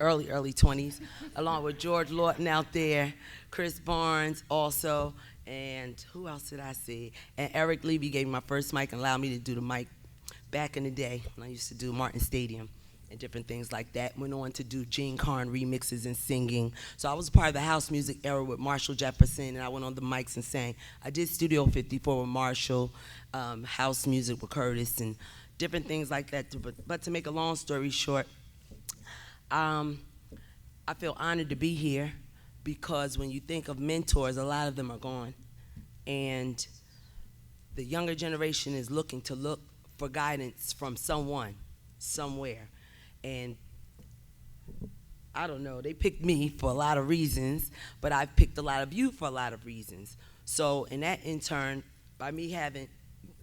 early 20s, along with George Lawton out there, Chris Barnes also, and who else did I see? And Eric Levy gave me my first mic and allowed me to do the mic back in the day when I used to do Martin Stadium and different things like that. Went on to do Gene Carn remixes and singing. So I was part of the house music era with Marshall Jefferson, and I went on the mics and sang. I did Studio 54 with Marshall, house music with Curtis, and different things like that. But to make a long story short, um, I feel honored to be here because when you think of mentors, a lot of them are gone. And the younger generation is looking to look for guidance from someone, somewhere. And I don't know, they picked me for a lot of reasons, but I've picked a lot of you for a lot of reasons. So in that in turn, by me having,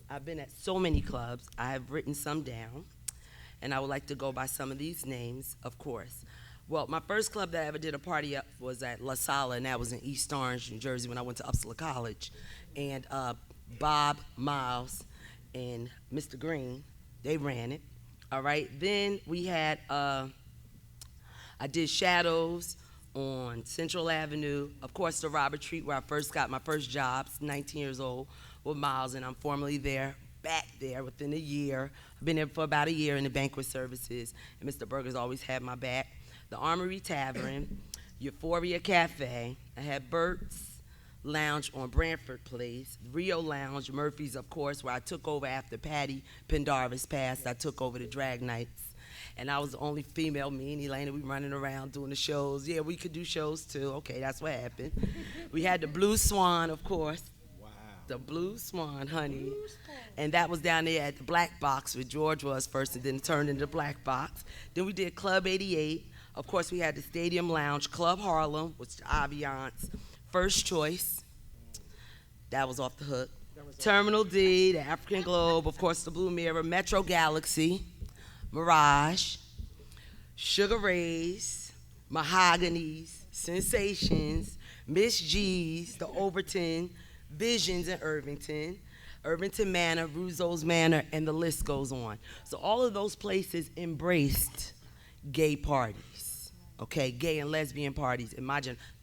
I've been at so many clubs, I have written some down, and I would like to go by some of these names, of course. Well, my first club that I ever did a party at was at La Sala, and that was in East Orange, New Jersey, when I went to Upsala College. And Bob Miles and Mr. Green, they ran it. All right. Then we had I did Shadows on Central Avenue. Of course, the Robert Treat, where I first got my first jobs, 19 years old, with Miles, and I'm formally there, back there within a year. I've been there for about a year in the banquet services, and Mr. Burger's always had my back. The Armory Tavern, Euphoria Cafe. I had Bert's Lounge on Branford Place, Rio Lounge, Murphy's, of course, where I took over after Patty Pendarvis passed. I took over the drag nights. And I was the only female, me and Elena, we running around doing the shows. Yeah, we could do shows too. Okay, that's what happened. We had the Blue Swan, of course. Wow. The Blue Swan, honey. Blue Swan. And that was down there at the Black Box where George was first, and then it turned into the Black Box. Then we did Club 88. Of course, we had the Stadium Lounge, Club Harlem, which is Aviance, First Choice. That was off the hook. Terminal D, the African Globe, of course, the Blue Mirror, Metro Galaxy, Mirage, Sugar Rays, Mahogany's, Sensations, Miss G's, the Overton, Visions in Irvington, Irvington Manor, Ruzo's Manor, and the list goes on. So all of those places embraced gay parties, okay, gay and lesbian parties.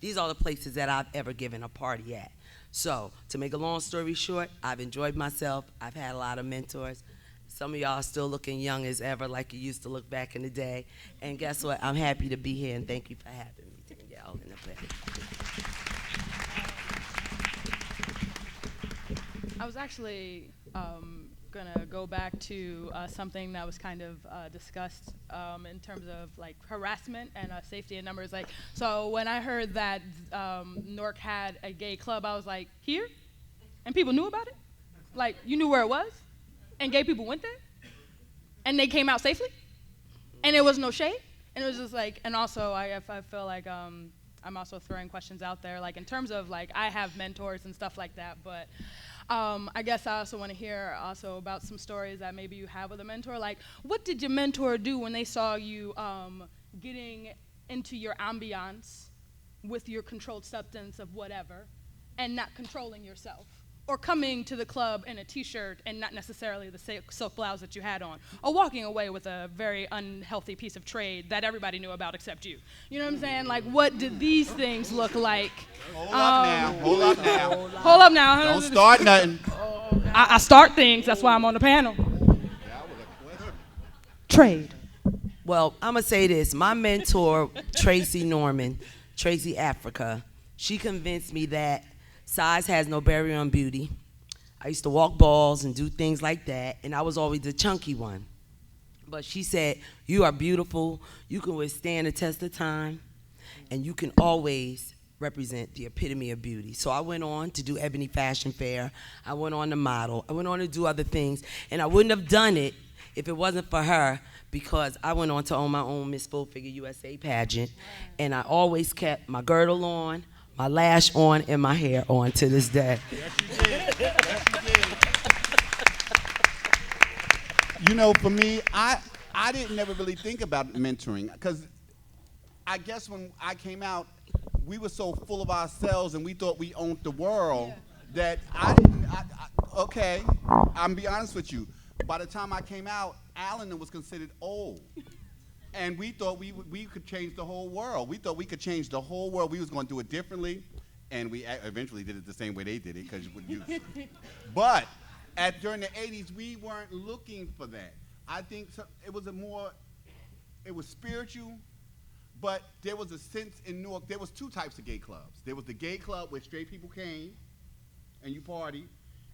These are the places that I've ever given a party at. So to make a long story short, I've enjoyed myself. I've had a lot of mentors. Some of y'all are still looking young as ever, like you used to look back in the day. And guess what? I'm happy to be here, and thank you for having me. Y'all in the play. I was actually going to go back to something that was kind of discussed in terms of like harassment and safety in numbers. Like, so when I heard that Newark had a gay club, I was like, here? And people knew about it? Like, you knew where it was? And gay people went there? And they came out safely? And there was no shade? And it was just like, and also I feel like I'm also throwing questions out there, like in terms of like, I have mentors and stuff like that, but I guess I also want to hear also about some stories that maybe you have with a mentor. Like, what did your mentor do when they saw you getting into your ambiance with your controlled substance of whatever and not controlling yourself? Or coming to the club in a t-shirt and not necessarily the silk blouse that you had on, or walking away with a very unhealthy piece of trade that everybody knew about except you. You know what I'm saying? Like, what did these things look like? Hold up now. Hold up now. Hold up now. Don't start nothing. I start things. That's why I'm on the panel. Trade. Well, I'm going to say this. My mentor, Tracy Norman, Tracy Africa, she convinced me that size has no barrier on beauty. I used to walk balls and do things like that, and I was always the chunky one. But she said, you are beautiful, you can withstand the test of time, and you can always represent the epitome of beauty. So I went on to do Ebony Fashion Fair. I went on to model. I went on to do other things, and I wouldn't have done it if it wasn't for her, because I went on to own my own Miss Full Figure USA pageant, and I always kept my girdle on, my lash on, and my hair on to this day. Yes, you did. Yes, you did. You know, for me, I didn't never really think about mentoring, because I guess when I came out, we were so full of ourselves and we thought we owned the world that okay, I'm be honest with you. By the time I came out, Alan was considered old. And we thought we could change the whole world. We thought we could change the whole world. We was going to do it differently, and we eventually did it the same way they did it, because but during the 80s, we weren't looking for that. I think it was spiritual, but there was a sense in Newark. There was two types of gay clubs. There was the gay club where straight people came and you party,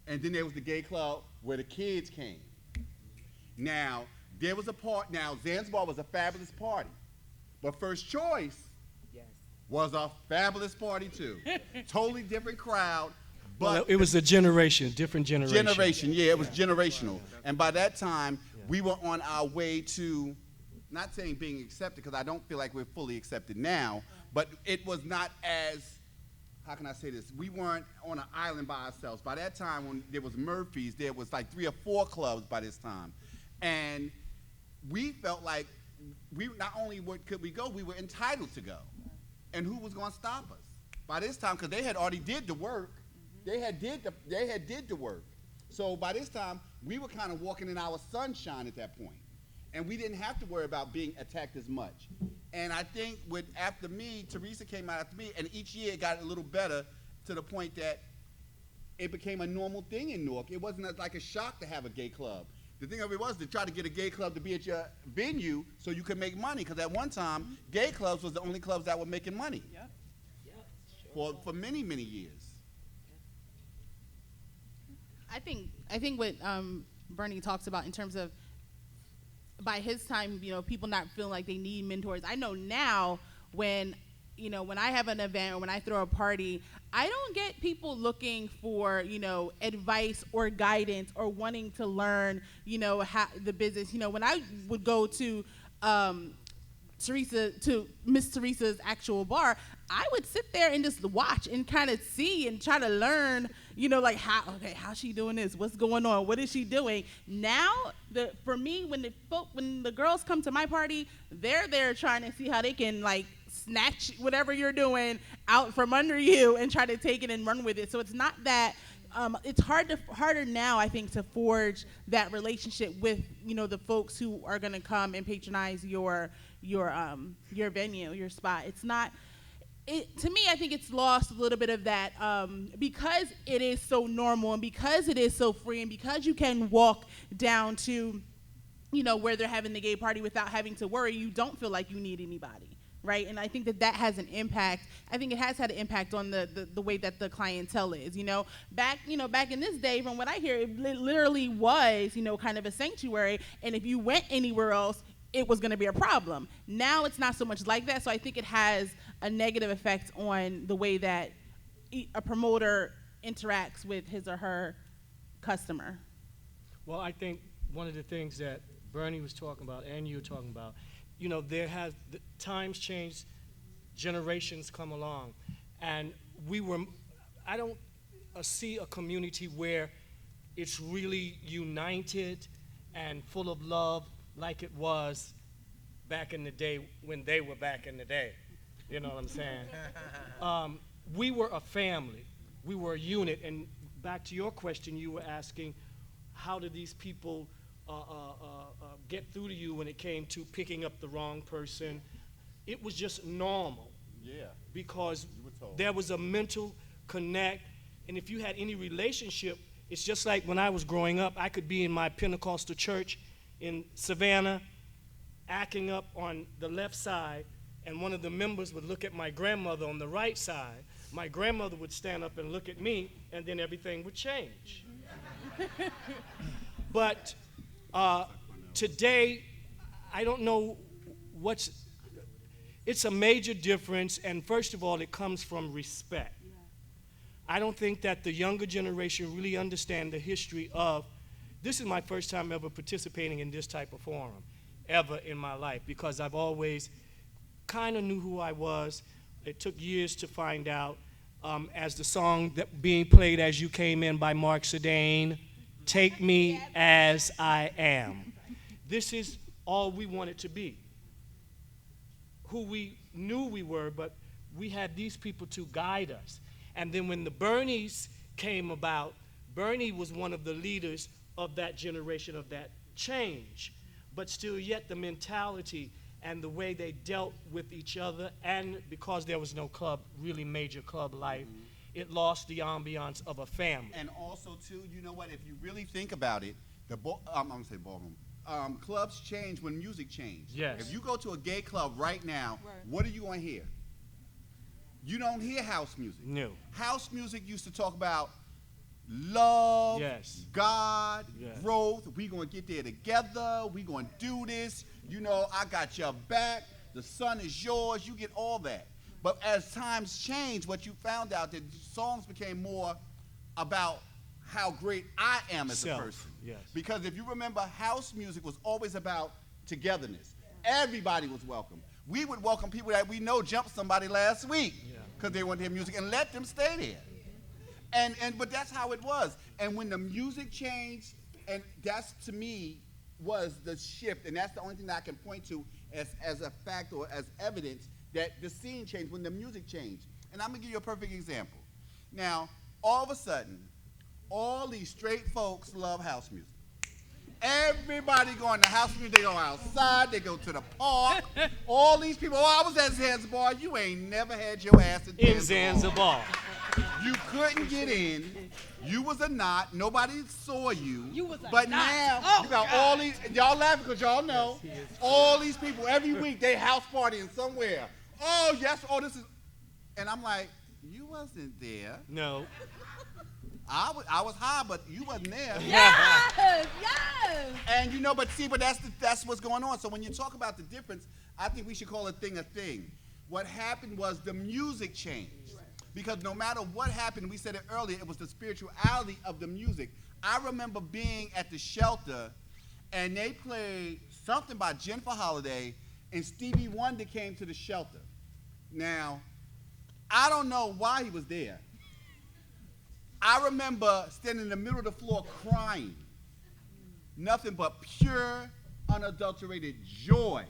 and then there was the gay club where the kids came. Now, there was a part. Now, Zanzibar was a fabulous party, but First Choice was a fabulous party too. Totally different crowd. But well, it was a different generation. Yeah, it was generational. And by that time, we were on our way to, not saying being accepted, because I don't feel like we're fully accepted now, but it was not as, how can I say this? We weren't on an island by ourselves. By that time, when there was Murphy's, there was like 3 or 4 clubs by this time. And we felt like we not only could we go, we were entitled to go. And who was going to stop us? By this time, because they had already did the work, they had did the work. So by this time, we were kind of walking in our sunshine at that point. And we didn't have to worry about being attacked as much. And I think after me, Teresa came out after me, and each year it got a little better to the point that it became a normal thing in Newark. It wasn't like a shock to have a gay club. The thing of it was to try to get a gay club to be at your venue so you could make money, because at one time, gay clubs was the only clubs that were making money. Yep. For many, many years. I think what Bernie talks about in terms of, by his time, people not feeling like they need mentors. I know now when I have an event or when I throw a party, I don't get people looking for, advice or guidance or wanting to learn, how the business. When I would go to Miss Teresa's actual bar, I would sit there and just watch and kind of see and try to learn, like how's she doing this? What's going on? What is she doing? Now, for me, when the girls come to my party, they're there trying to see how they can snatch whatever you're doing out from under you and try to take it and run with it. So it's not that. It's harder now, I think, to forge that relationship with the folks who are going to come and patronize your venue, your spot. It's not. To me, I think it's lost a little bit of that because it is so normal and because it is so free and because you can walk down to, where they're having the gay party without having to worry. You don't feel like you need anybody, right? And I think that has an impact. I think it has had an impact on the way that the clientele is. Back in this day, from what I hear, it literally was, kind of a sanctuary. And if you went anywhere else, it was going to be a problem. Now it's not so much like that, so I think it has a negative effect on the way that a promoter interacts with his or her customer. Well, I think one of the things that Bernie was talking about and you were talking about, times change, generations come along, and I don't see a community where it's really united and full of love like it was back in the day when they were back in the day. You know what I'm saying? We were a family. We were a unit. And back to your question, you were asking, how did these people get through to you when it came to picking up the wrong person? It was just normal. Yeah. Because there was a mental connect. And if you had any relationship, it's just like when I was growing up, I could be in my Pentecostal church in Savannah, acting up on the left side, and one of the members would look at my grandmother on the right side. My grandmother would stand up and look at me, and then everything would change. But today, I don't know it's a major difference, and first of all, it comes from respect. I don't think that the younger generation really understand the history of. This is my first time ever participating in this type of forum, ever in my life, because I've always kind of knew who I was. It took years to find out, as the song that being played as you came in by Mark Sedane, Take Me As I Am. This is all we wanted to be, who we knew we were, but we had these people to guide us. And then when the Bernies came about, Bernie was one of the leaders of that generation, of that change, but still yet the mentality and the way they dealt with each other, and because there was no club, really major club life, it lost the ambiance of a family. And also, too, you know what? If you really think about it, I'm gonna say ballroom. Clubs change when music changed. Yes. If you go to a gay club right now, Right. what are you gonna hear? You don't hear house music. No. House music used to talk about love, Yes. God, Yes. growth. We gonna get there together. We gonna do this. You know, I got your back. The sun is yours. You get all that. But as times change, what you found out that songs became more about how great I am as Self, a person. yes. Because if you remember, house music was always about togetherness. Everybody was welcome. We would welcome people that we know jumped somebody last week because they wanted to hear music and let them stay there. But that's how it was. And when the music changed, and that's to me was the shift, and that's the only thing that I can point to as a fact or as evidence that the scene changed when the music changed. And I'm gonna give you a perfect example. Now, all of a sudden, all these straight folks love house music. Everybody going to house music, they go outside, they go to the park. All these people, I was at Zanzibar, you ain't never had your ass In Zanzibar. You couldn't get in. You was a knot. Nobody saw you. You was a but knot. now Oh, you got God. all these. Y'all laughing because y'all know all these people every week they house partying somewhere. Oh yes. Oh this is. And I'm like, you wasn't there. No. I was high, but you wasn't there. Yes, yes. And you know, but that's what's going on. So when you talk about the difference, I think we should call a thing a thing. What happened was the music changed. Because no matter what happened, we said it earlier, it was the spirituality of the music. I remember being at the shelter, and they played something by Jennifer Holliday, and Stevie Wonder came to the shelter. Now, I don't know why he was there. I remember standing in the middle of the floor crying. Nothing but pure, unadulterated joy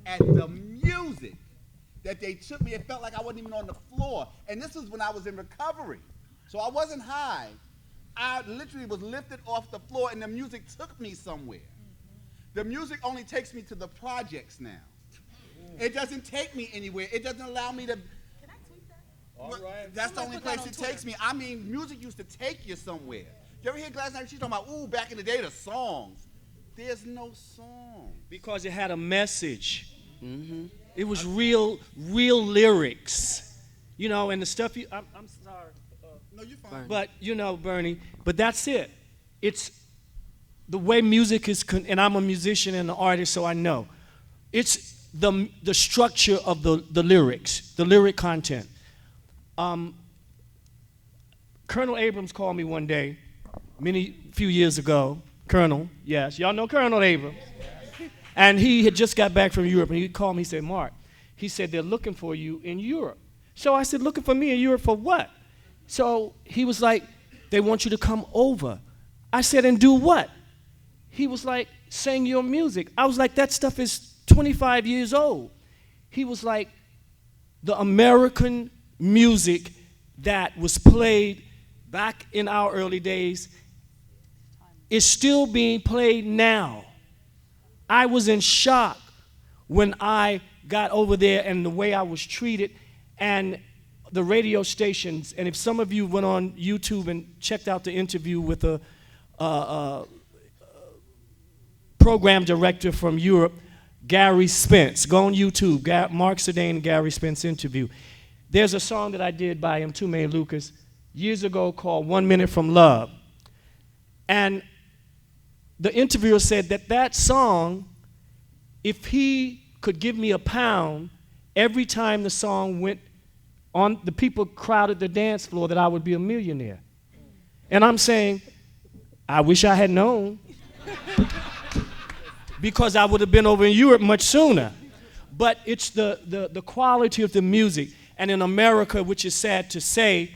at the music that they took me. It felt like I wasn't even on the floor. And this was when I was in recovery. So I wasn't high. I literally was lifted off the floor, and the music took me somewhere. The music only takes me to the projects now. It doesn't take me anywhere. It doesn't allow me to. All right. That's the only place it takes me. I mean, music used to take you somewhere. You ever hear Gladys Knight? She's talking about, ooh, back in the day, the songs. There's no song. Because it had a message. Mm-hmm. It was real lyrics. You know, and the stuff you, I'm sorry. No, you're fine. But, you know, Bernie, but that's it. It's the way music is, and I'm a musician and an artist, so I know. It's the structure of the lyrics, the lyric content. Colonel Abrams called me one day, few years ago. Colonel, yes, y'all know Colonel Abrams. And he had just got back from Europe, and he called me, he said, Mark, he said, they're looking for you in Europe. So I said, looking for me in Europe for what? So he was like, they want you to come over. I said, and do what? He was like, sing your music. I was like, that stuff is 25 years old. He was like, the American music that was played back in our early days is still being played now. I was in shock when I got over there and the way I was treated and the radio stations. And if some of you went on YouTube and checked out the interview with a program director from Europe, Gary Spence, go on YouTube, Mark Sedane and Gary Spence interview. There's a song that I did by Mtume Lucas years ago called 1 Minute from Love. And the interviewer said that song, if he could give me £1 every time the song went on, the people crowded the dance floor, that I would be a millionaire. And I'm saying, I wish I had known, because I would have been over in Europe much sooner. But it's the quality of the music. And in America, which is sad to say,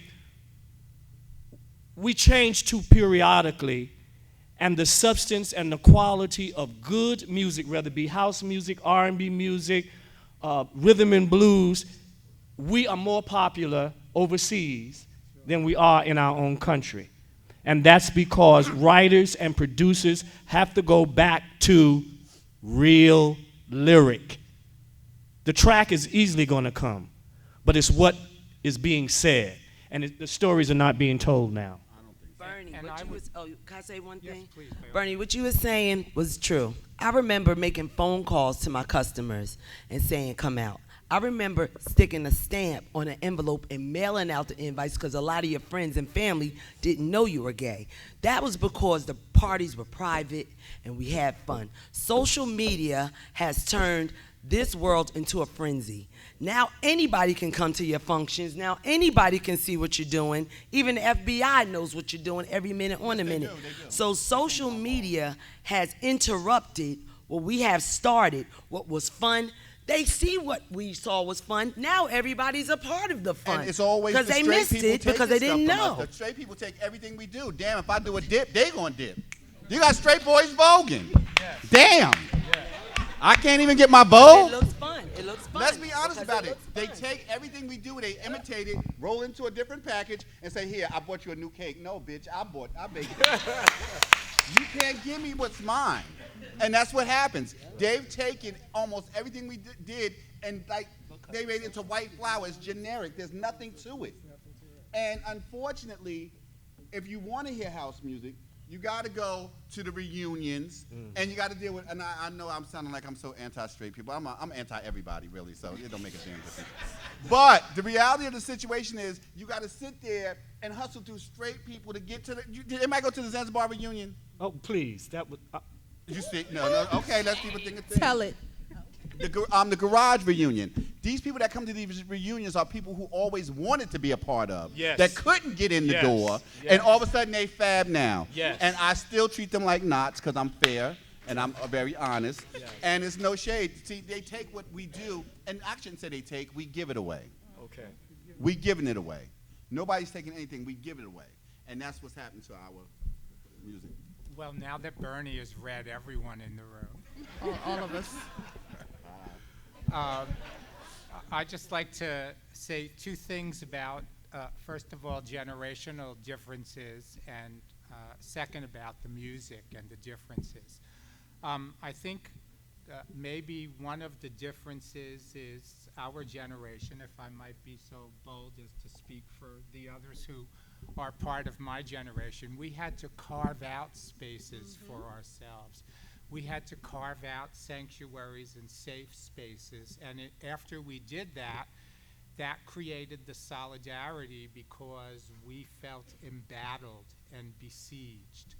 we change too periodically, and the substance and the quality of good music, whether it be house music, R&B music, rhythm and blues, we are more popular overseas than we are in our own country. And that's because writers and producers have to go back to real lyric. The track is easily going to come, but it's what is being said, and the stories are not being told now. Bernie, And what I you would- was, can I say one Yes, thing? please, by all Bernie, what you were saying was true. I remember making phone calls to my customers and saying, come out. I remember sticking a stamp on an envelope and mailing out the invites because a lot of your friends and family didn't know you were gay. That was because the parties were private and we had fun. Social media has turned this world into a frenzy. Now anybody can come to your functions. Now anybody can see what you're doing. Even the FBI knows what you're doing every minute on a minute. They do. So social media has interrupted what we have started, what was fun. They see what we saw was fun. Now everybody's a part of the fun. And it's always because the they straight missed people it because they taking didn't stuff from know. us. The straight people take everything we do. Damn, if I do a dip, they gonna dip. You got straight boys voguing. Yes. Damn. Yes. I can't even get my bow. It looks fun. It looks fun. Let's be honest because about it. looks They fun. take everything we do, they imitate it, roll into a different package, and say, here, I bought you a new cake. No, bitch, I baked it. You can't give me what's mine. And that's what happens. They've taken almost everything we did and like they made it into white flour. It's generic. There's nothing to it. And unfortunately, if you want to hear house music, you got to go to the reunions, and you got to deal with. And I know I'm sounding like I'm so anti-straight people. I'm anti-everybody really, so it don't make a damn difference. But the reality of the situation is, you got to sit there and hustle through straight people to get to the. Did anybody go to the Zanzibar reunion? Oh, please, that would. You see, no. Okay, let's people think a thing. Tell it. The garage reunion. These people that come to these reunions are people who always wanted to be a part of. Yes. That couldn't get in the Yes. door, Yes. and all of a sudden they fab now. Yes. And I still treat them like knots because I'm fair and I'm very honest. Yes. And it's no shade. See, they take what we do, and I shouldn't say they take. We give it away. Okay. We giving it away. Nobody's taking anything. We give it away, and that's what's happened to our music. Well, now that Bernie has read everyone in the room, All of us. I'd just like to say two things about, first of all, generational differences, and second, about the music and the differences. I think maybe one of the differences is our generation, if I might be so bold as to speak for the others who are part of my generation. We had to carve out spaces for ourselves. We had to carve out sanctuaries and safe spaces, and after we did that, that created the solidarity because we felt embattled and besieged.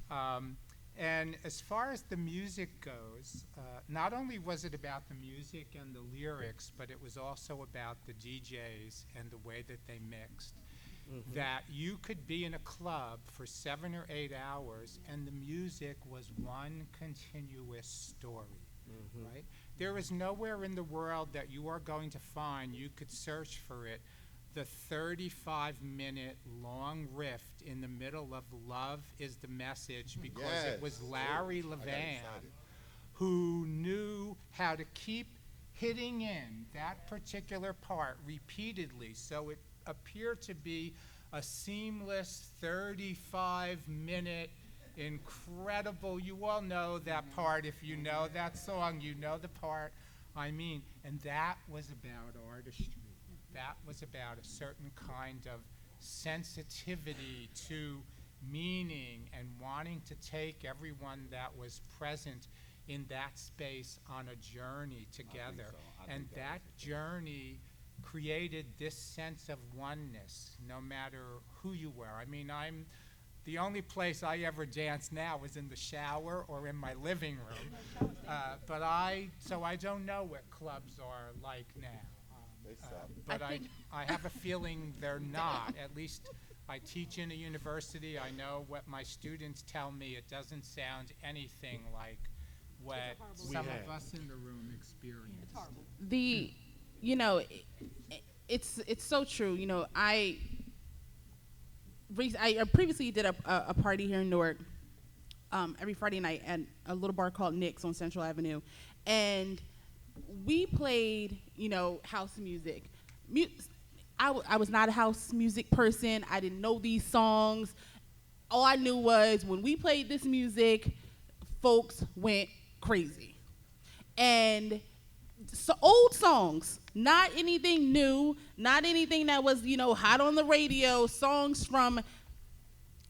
And as far as the music goes, not only was it about the music and the lyrics, but it was also about the DJs and the way that they mixed. That you could be in a club for 7 or 8 hours and the music was one continuous story, right? There is nowhere in the world that you are going to find, you could search for it, the 35-minute long riff in the middle of Love Is the Message, because Yes. it was Larry Levan who knew how to keep hitting in that particular part repeatedly, so it appeared to be a seamless 35-minute incredible, you all know that part. If you know that song, you know the part I mean. And that was about artistry. That was about a certain kind of sensitivity to meaning and wanting to take everyone that was present in that space on a journey together. And that journey created this sense of oneness, no matter who you were. I mean, the only place I ever dance now is in the shower or in my living room. So I don't know what clubs are like now. But I have a feeling they're not. At least I teach in a university. I know what my students tell me. It doesn't sound anything like what some of us in the room experience. It's so true. I previously did a party here in Newark every Friday night at a little bar called Nick's on Central Avenue, and we played house music. I was not a house music person. I didn't know these songs. All I knew was when we played this music, folks went crazy. And so old songs, not anything new, not anything that was, hot on the radio, songs from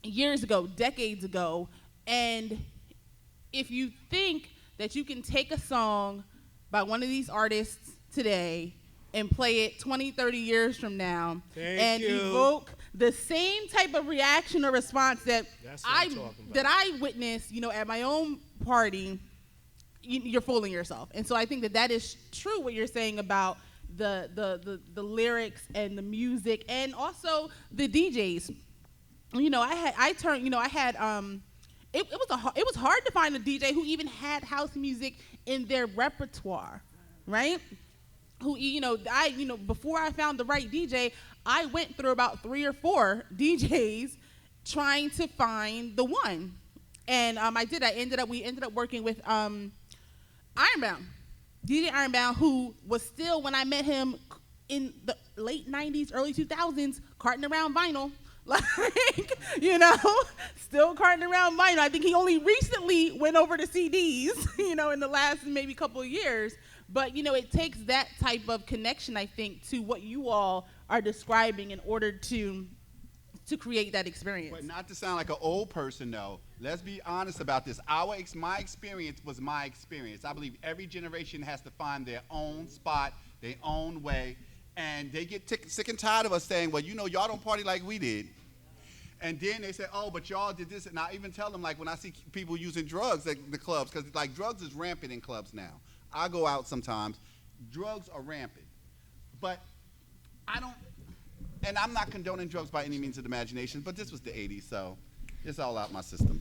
years ago, decades ago. And if you think that you can take a song by one of these artists today and play it 20, 30 years from now evoke the same type of reaction or response that I witnessed, at my own party, you're fooling yourself. And so I think that is true what you're saying about the lyrics and the music and also the DJs. It was hard to find a DJ who even had house music in their repertoire, right? Before I found the right DJ, I went through about 3 or 4 DJs trying to find the one. And I did. We ended up working with Ironbound, DJ Ironbound, who was still, when I met him in the late 90s, early 2000s, carting around vinyl. Still carting around vinyl. I think he only recently went over to CDs, in the last maybe couple of years. But, it takes that type of connection, I think, to what you all are describing in order to create that experience. But not to sound like an old person, though, let's be honest about this. My experience was my experience. I believe every generation has to find their own spot, their own way, and they get sick and tired of us saying, well, y'all don't party like we did. And then they say, oh, but y'all did this. And I even tell them, like, when I see people using drugs at the clubs, because, like, drugs is rampant in clubs now. I go out sometimes. Drugs are rampant. But and I'm not condoning drugs by any means of the imagination, but this was the 80s, so it's all out my system.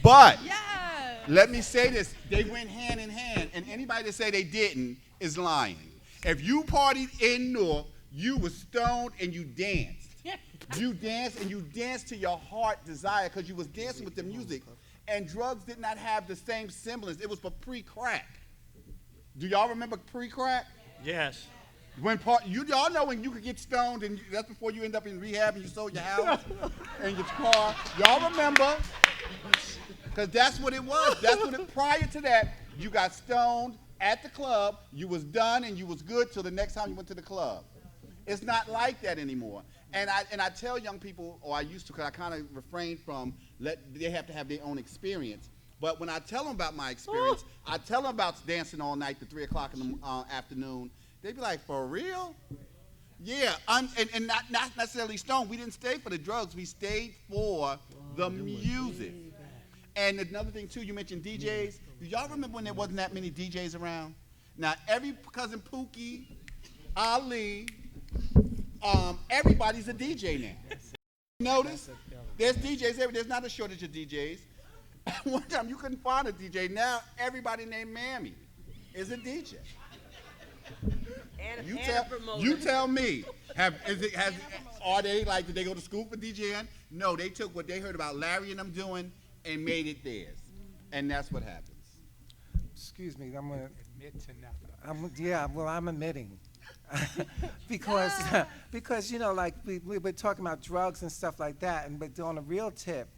But let me say this. They went hand in hand, and anybody that say they didn't is lying. If you partied in Newark, you were stoned and you danced. You danced, and you danced to your heart desire because you was dancing with the music. And drugs did not have the same semblance. It was for pre-crack. Do y'all remember pre-crack? Yes. Y'all know when you could get stoned, and that's before you end up in rehab and you sold your house and your car. Y'all remember? Because that's what it was. Prior to that, you got stoned at the club, you was done, and you was good till the next time you went to the club. It's not like that anymore. And I tell young people, or I used to, because I kind of refrain from, they have to have their own experience. But when I tell them about my experience, I tell them about dancing all night to 3 o'clock in the afternoon. They be like, for real? Yeah, and not necessarily stoned. We didn't stay for the drugs. We stayed for the music. And another thing, too, you mentioned DJs. Do y'all remember when there wasn't that many DJs around? Now, every cousin Pookie, Ali, everybody's a DJ now. Notice? There's DJs everywhere. There's not a shortage of DJs. One time you couldn't find a DJ. Now everybody named Mammy is a DJ. You tell me. Are they like? Did they go to school for DJing? No, they took what they heard about Larry and them doing and made it theirs, and that's what happens. Excuse me, I'm gonna admit to nothing. I'm admitting. because like we were talking about drugs and stuff like that, but on a real tip,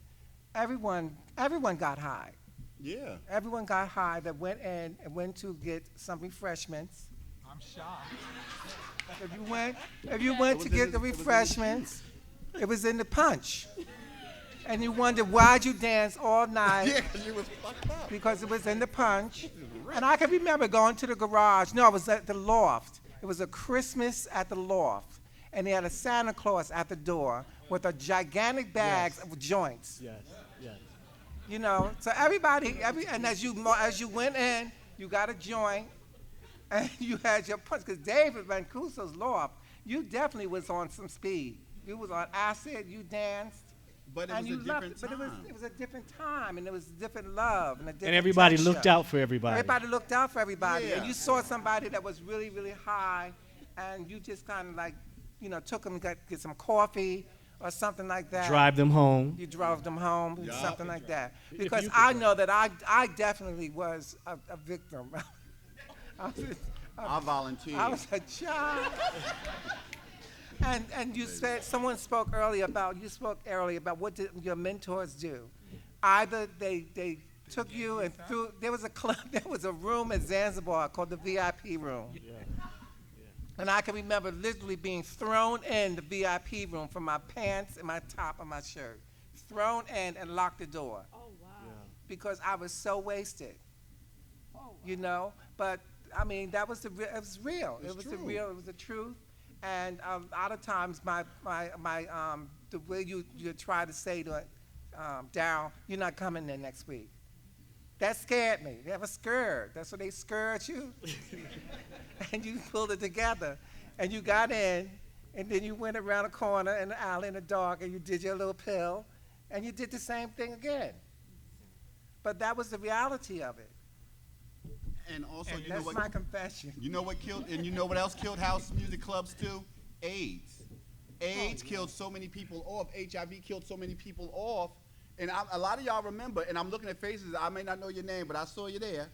everyone got high. Yeah. Everyone got high that went to get some refreshments. I'm shocked. If you went to get the refreshments, it was in the punch. And you wondered why'd you dance all night? Yeah, because you was fucked up. Because it was in the punch. And I can remember going to the garage. No, it was at the loft. It was a Christmas at the loft. And they had a Santa Claus at the door with a gigantic bags of joints. Yes, yes. So and as you went in, you got a joint, and you had your punch. Because David Mancuso's loft, you definitely was on some speed. You was on acid, you danced. But it was a different time. But it was a different time, and it was different love. And everybody looked out for everybody. Everybody looked out for everybody. Yeah. And you saw somebody that was really, really high, and you just kind of like, took them to get some coffee or something like that. Drive them home. You drove them home, Yeah. something like that. If Because you I could. know that I definitely was a victim. I volunteered. I was a child. And you said, someone spoke earlier about what did your mentors do? Either they took you and threw. There was a club. There was a room in Zanzibar called the VIP room. And I can remember literally being thrown in the VIP room from my pants and my top of my shirt, thrown in and locked the door. Oh wow. Because I was so wasted. You know, but I mean it was real. It was it was the truth. And a lot of times the way you try to say to it, Daryl, you're not coming there next week. That scared me. They were scared. That's what they scared you. And you pulled it together. And you got in, and then you went around a corner in the alley in the dark, and you did your little pill, and you did the same thing again. But that was the reality of it. And also, And you know that's what? my confession. You know what killed, and you know what else killed house music clubs too? AIDS. AIDS killed so many people off. HIV killed so many people off. And a lot of y'all remember, and I'm looking at faces, I may not know your name, but I saw you there.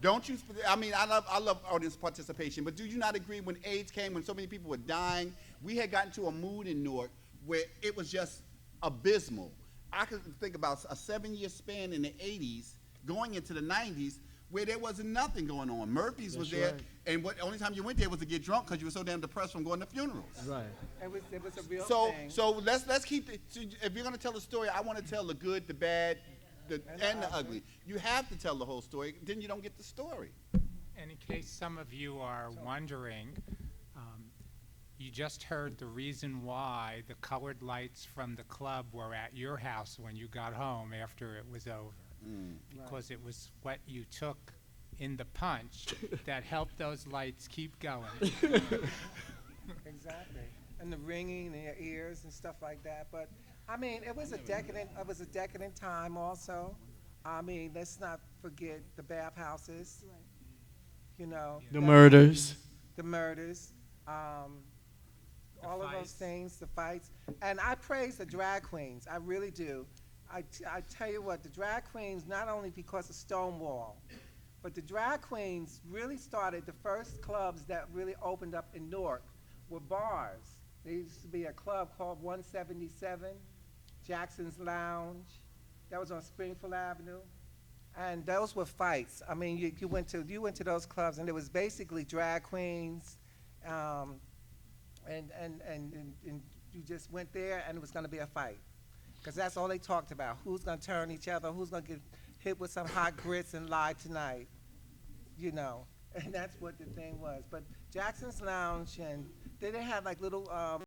Don't you, I mean, I love audience participation, but do you not agree when AIDS came, when so many people were dying, we had gotten to a mood in Newark where it was just abysmal. I could think about a 7-year span in the 80s, going into the 90s, where there wasn't nothing going on. Murphy's was there, and the only time you went there was to get drunk because you were so damn depressed from going to funerals. Right. It was a real thing. So let's keep it. If you're gonna tell a story, I want to tell the good, the bad, and the ugly. You have to tell the whole story. Then you don't get the story. And in case some of you are wondering, you just heard the reason why the colored lights from the club were at your house when you got home after it was over. Because it was what you took in the punch that helped those lights keep going. Exactly. And the ringing in your ears and stuff like that. But I mean, it was a decadent time also. I mean, let's not forget the bathhouses. You know. The murders. The murders. All of those fights. things, the fights. And I praise the drag queens. I really do. I tell you what, the drag queens, not only because of Stonewall, but the drag queens really started, the first clubs that really opened up in Newark were bars. There used to be a club called 177, Jackson's Lounge. That was on Springfield Avenue. And those were fights. I mean, you went to those clubs, and it was basically drag queens, and you just went there, and it was going to be a fight. Because that's all they talked about. Who's going to turn each other? Who's going to get hit with some hot grits and lie tonight? You know, and that's what the thing was. But Jackson's Lounge, and then they had like little